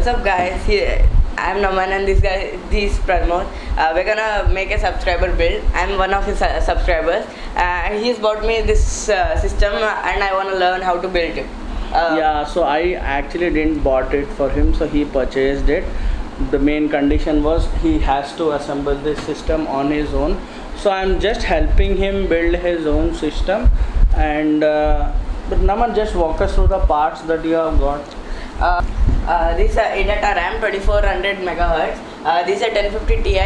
what's up guys, here I'm Naman and this Pramod. We're gonna make a subscriber build. I'm one of his subscribers. He's bought me this system and I want to learn how to build it. Yeah, so I actually didn't bought it for him, so he purchased it. The main condition was he has to assemble this system on his own, so I'm just helping him build his own system. And but Naman, just walk us through the parts that you have got. This ADATA RAM 2400 megahertz. This is a 1050 Ti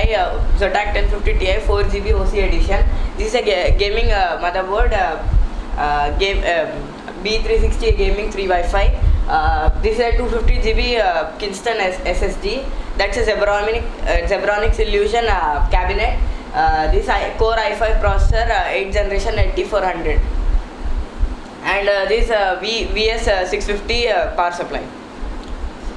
Zotac 1050 Ti 4GB OC edition. This is a gaming motherboard. B360 gaming 3 Wi-Fi. This is a 250GB Kingston SSD. That's a Zebronics Illusion cabinet. This Core i5 processor 8th generation 8400. And this VS650 power supply.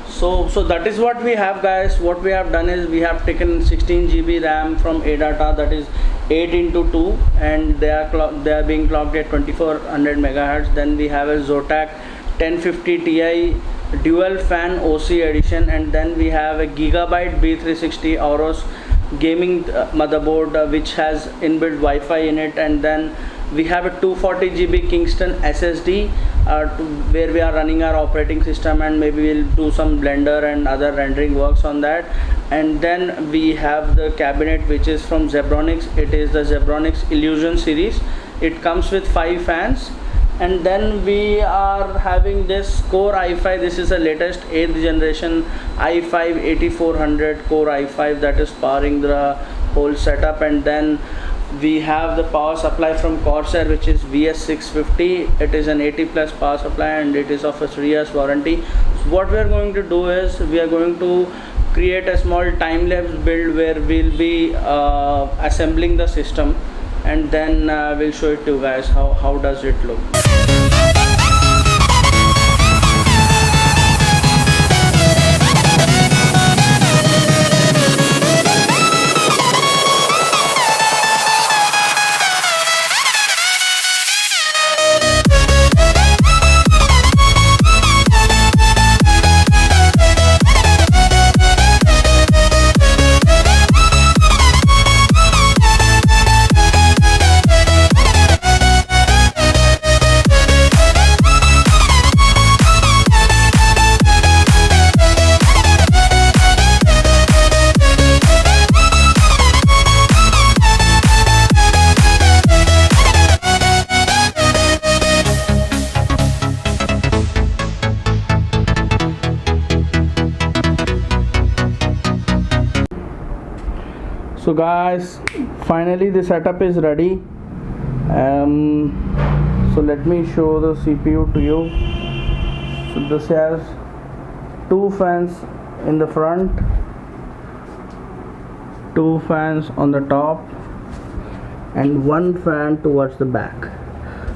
So that is what we have, guys. What we have done is we have taken 16GB RAM from ADATA, that is 8 into 2, and they are being clocked at 2400 megahertz. Then we have a Zotac 1050 Ti dual fan OC edition, and then we have a GIGABYTE B360 AORUS gaming motherboard which has inbuilt Wi-Fi in it, and then we have a 240GB Kingston SSD where we are running our operating system, and maybe we'll do some Blender and other rendering works on that. And then we have the cabinet which is from Zebronics. It is the Zebronics Illusion series. It comes with 5 fans. And then we are having this Core i5. This is the latest 8th generation i5 8400 Core i5 that is powering the whole setup. And then we have the power supply from Corsair, which is VS650. It is an 80+ power supply and it is of a 3 years warranty. So what we are going to do is we are going to create a small time-lapse build where we'll be assembling the system, and then we'll show it to you guys how does it look. So guys, finally the setup is ready. So let me show the CPU to you. So this has 2 fans in the front, 2 fans on the top, and 1 fan towards the back.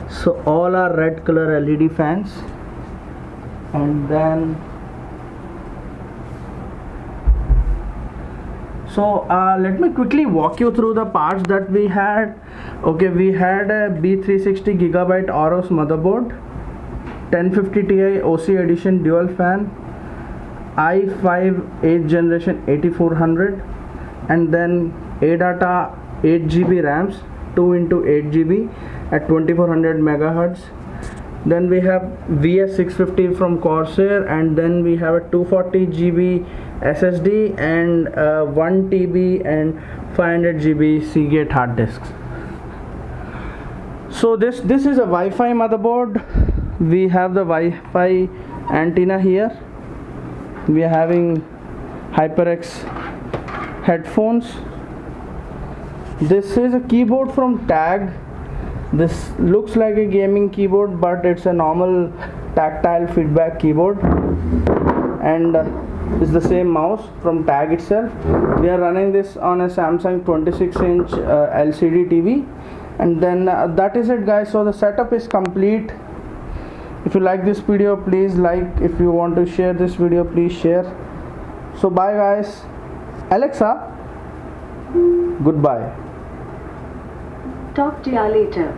So all are red color LED fans. And then let me quickly walk you through the parts that we had. Okay, we had a B360 GB AORUS motherboard, 1050 Ti OC edition dual fan, i5 8th generation 8400, and then ADATA 8GB RAMs, 2 into 8GB at 2400 megahertz. Then we have VS650 from Corsair, and then we have a 240GB SSD and 1 TB and 500GB Seagate hard disks. So this is a Wi-Fi motherboard. We have the Wi-Fi antenna here. We are having HyperX headphones. This is a keyboard from TAG. This looks like a gaming keyboard, but it's a normal tactile feedback keyboard, and it's the same mouse from TAG itself. We are running this on a Samsung 26-inch LCD TV, and then that is it, guys. So the setup is complete. If you like this video, please like. If you want to share this video, please share. So bye guys. Alexa, goodbye. Talk to you later.